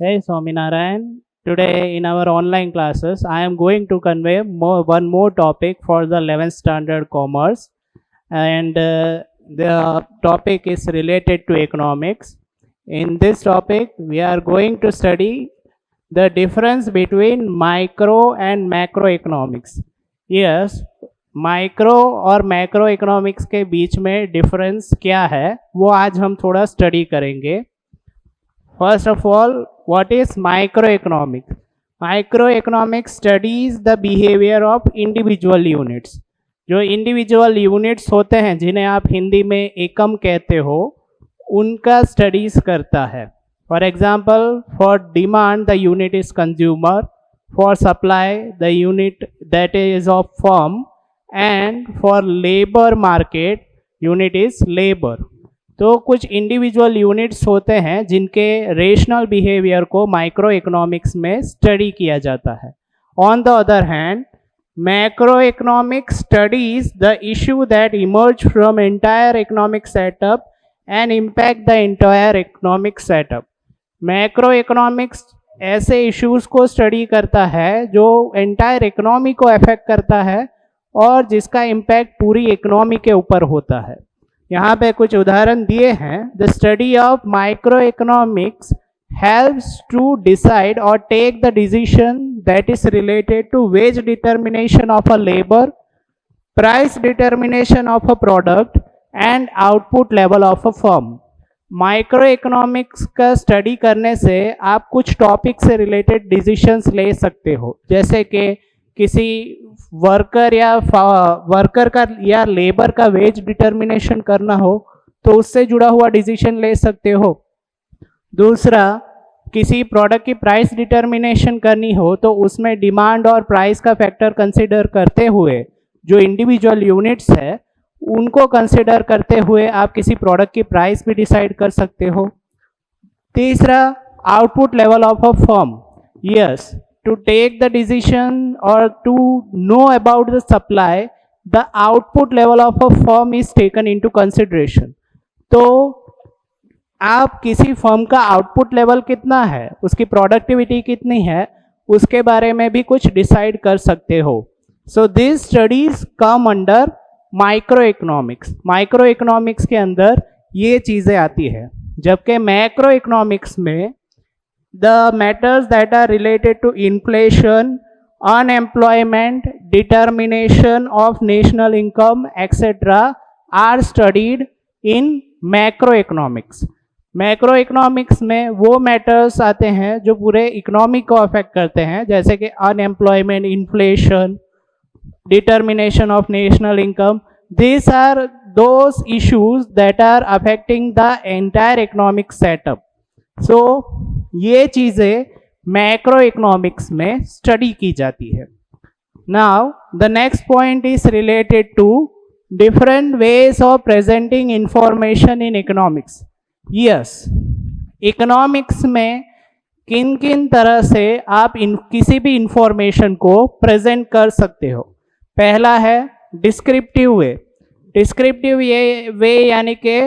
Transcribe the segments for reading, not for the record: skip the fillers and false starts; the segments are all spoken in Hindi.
Hey Swaminarayan, today in our online classes, I am going to convey one more topic for the 11th standard commerce, and the topic is related to economics. In this topic, we are going to study the difference between micro and macroeconomics. Yes, micro और मैक्रो इकोनॉमिक्स के बीच में डिफरेंस क्या है वो आज हम थोड़ा स्टडी करेंगे. First of all, what is microeconomics? Microeconomics studies the behavior of individual units. जो इंडिविजुअल यूनिट्स होते हैं जिन्हें आप हिंदी में एकम कहते हो, उनका स्टडीज करता है. For example, for demand the unit is consumer, for supply the unit that is of firm, and for labour market unit is labour. तो कुछ इंडिविजुअल यूनिट्स होते हैं जिनके रेशनल बिहेवियर को माइक्रो इकोनॉमिक्स में स्टडी किया जाता है. On the other hand, macroeconomics studies the issue that emerge from entire economic setup and impact the entire economic setup. Macro economics ऐसे इश्यूज को स्टडी करता है जो एंटायर इकोनॉमी को अफेक्ट करता है और जिसका इम्पैक्ट पूरी इकोनॉमी के ऊपर होता है. यहाँ पे कुछ उदाहरण दिए हैं. The study of microeconomics helps to decide और take the decision that is related to wage determination of a labour, price determination of a product and output level of a firm. Microeconomics का स्टडी करने से आप कुछ टॉपिक से रिलेटेड डिसीजंस ले सकते हो, जैसे कि किसी वर्कर का या लेबर का वेज डिटर्मिनेशन करना हो तो उससे जुड़ा हुआ डिसीजन ले सकते हो. दूसरा, किसी प्रोडक्ट की प्राइस डिटर्मिनेशन करनी हो तो उसमें डिमांड और प्राइस का फैक्टर कंसिडर करते हुए जो इंडिविजुअल यूनिट्स है उनको कंसिडर करते हुए आप किसी प्रोडक्ट की प्राइस भी डिसाइड कर सकते हो. तीसरा, output level of a firm. Yes, to take the decision or to know about the supply, the output level of a firm is taken into consideration. तो आप किसी फर्म का आउटपुट लेवल कितना है, उसकी प्रोडक्टिविटी कितनी है, उसके बारे में भी कुछ डिसाइड कर सकते हो. So this studies come under micro economics. Micro economics के अंदर ये चीज़ें आती है, जबकि मैक्रो इकोनॉमिक्स में the matters that are related to inflation, unemployment, determination of national income, etc. are studied in macroeconomics. Macroeconomics में वो मैटर्स आते हैं जो पूरे इकोनॉमी को अफेक्ट करते हैं, जैसे कि unemployment, inflation, determination of national income. These are those issues that are affecting the entire economic setup. So ये चीज़ें मैक्रो इकोनॉमिक्स में स्टडी की जाती है. Now the next point is related to different ways of presenting information in economics. Yes, economics में किन किन तरह से आप किसी भी इंफॉर्मेशन को प्रेजेंट कर सकते हो. पहला है डिस्क्रिप्टिव वे. डिस्क्रिप्टिव वे यानी कि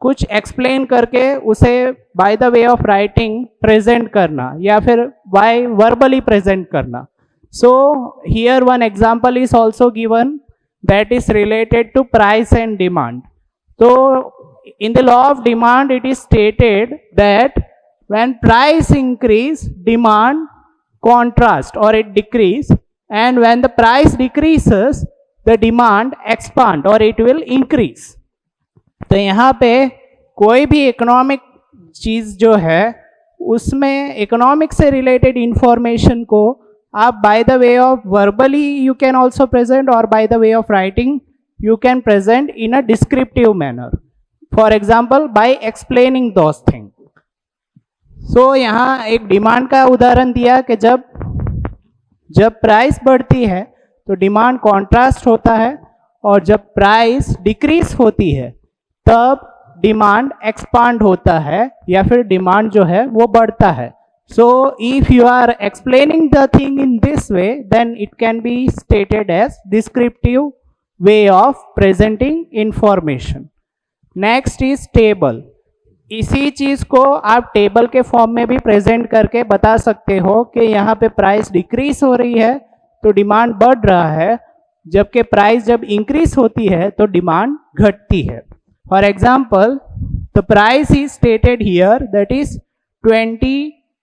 कुछ एक्सप्लेन करके उसे by the way of writing present करना या फिर बाय वर्बली प्रेजेंट करना. So here one example is also given that is related to price and demand. तो in the law of demand it is stated that when price increase demand contrast और it decrease, and when the price decreases the demand expand और इट विल इंक्रीज. तो यहाँ पे कोई भी इकोनॉमिक चीज़ जो है उसमें इकोनॉमिक से रिलेटेड इंफॉर्मेशन को आप by the way of verbally you can also present और by the way of writing you can present in a descriptive manner. For example, by explaining those thing. So यहाँ एक डिमांड का उदाहरण दिया कि जब प्राइस बढ़ती है तो डिमांड कॉन्ट्रास्ट होता है और जब प्राइस डिक्रीज होती है तब डिमांड एक्सपांड होता है या फिर डिमांड जो है वो बढ़ता है. So if you are explaining the thing in this way then it can be stated as descriptive way of presenting information. Next is table. इसी चीज को आप टेबल के फॉर्म में भी प्रेजेंट करके बता सकते हो कि यहाँ पे प्राइस डिक्रीज हो रही है तो डिमांड बढ़ रहा है, जबकि प्राइस जब इंक्रीज होती है तो डिमांड घटती है. For example, the price is stated here, that is 20,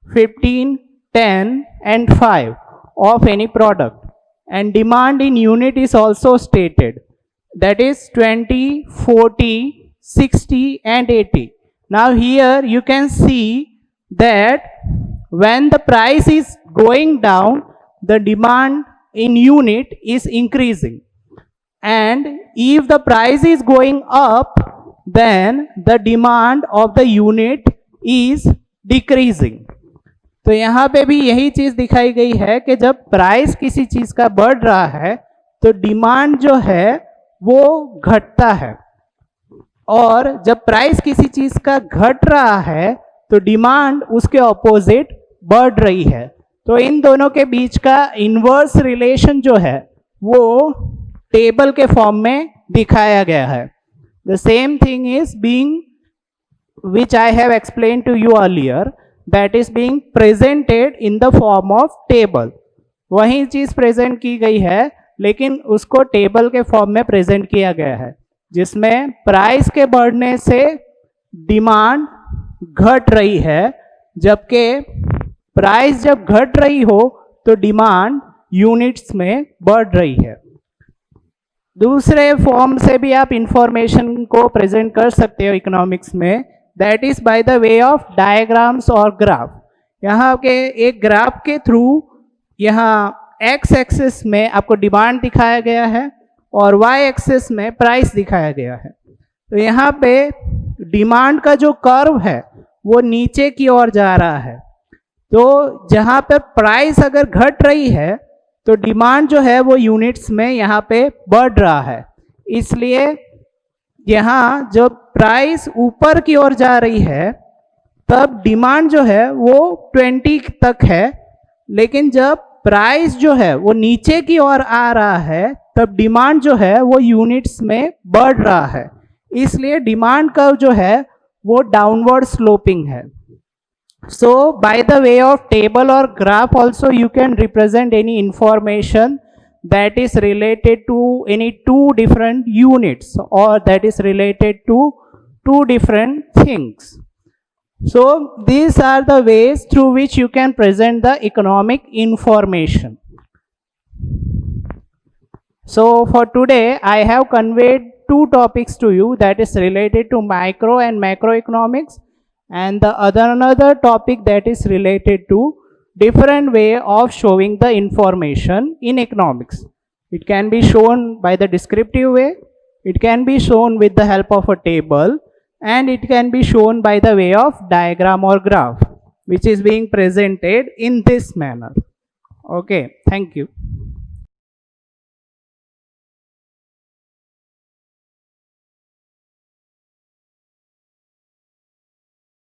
15, 10 and 5 of any product, and demand in unit is also stated, that is 20, 40, 60 and 80. Now here you can see that when the price is going down, the demand in unit is increasing, and if the price is going up, then the demand of the unit is decreasing. तो यहाँ पे भी यही चीज दिखाई गई है कि जब प्राइस किसी चीज का बढ़ रहा है तो डिमांड जो है वो घटता है, और जब प्राइस किसी चीज का घट रहा है तो डिमांड उसके ऑपोजिट बढ़ रही है. तो इन दोनों के बीच का इनवर्स रिलेशन जो है वो टेबल के फॉर्म में दिखाया गया है. The same thing is being which I have explained to you earlier, that is being presented in the form of table. वही चीज प्रेजेंट की गई है लेकिन उसको टेबल के फॉर्म में प्रेजेंट किया गया है, जिसमें प्राइस के बढ़ने से डिमांड घट रही है, जबकि प्राइस जब घट रही हो तो डिमांड यूनिट्स में बढ़ रही है. दूसरे फॉर्म से भी आप इंफॉर्मेशन को प्रेजेंट कर सकते हो इकोनॉमिक्स में, that is by the way of diagrams और ग्राफ. यहाँ के एक ग्राफ के थ्रू यहाँ एक्स एक्सिस में आपको डिमांड दिखाया गया है और वाई एक्सिस में प्राइस दिखाया गया है. तो यहाँ पे डिमांड का जो कर्व है वो नीचे की ओर जा रहा है, तो जहाँ पे प्राइस अगर घट रही है तो डिमांड जो है वो यूनिट्स में यहाँ पे बढ़ रहा है. इसलिए यहाँ जब प्राइस ऊपर की ओर जा रही है तब डिमांड जो है वो 20 तक है, लेकिन जब प्राइस जो है वो नीचे की ओर आ रहा है तब डिमांड जो है वो यूनिट्स में बढ़ रहा है. इसलिए डिमांड कर्व जो है वो डाउनवर्ड स्लोपिंग है. So by the way of table or graph also you can represent any information that is related to any two different units or that is related to two different things. So these are the ways through which you can present the economic information. So for today I have conveyed two topics to you, that is related to micro and macroeconomics, and the another topic that is related to different way of showing the information in economics. It can be shown by the descriptive way, it can be shown with the help of a table, and it can be shown by the way of diagram or graph, which is being presented in this manner. Okay, thank you.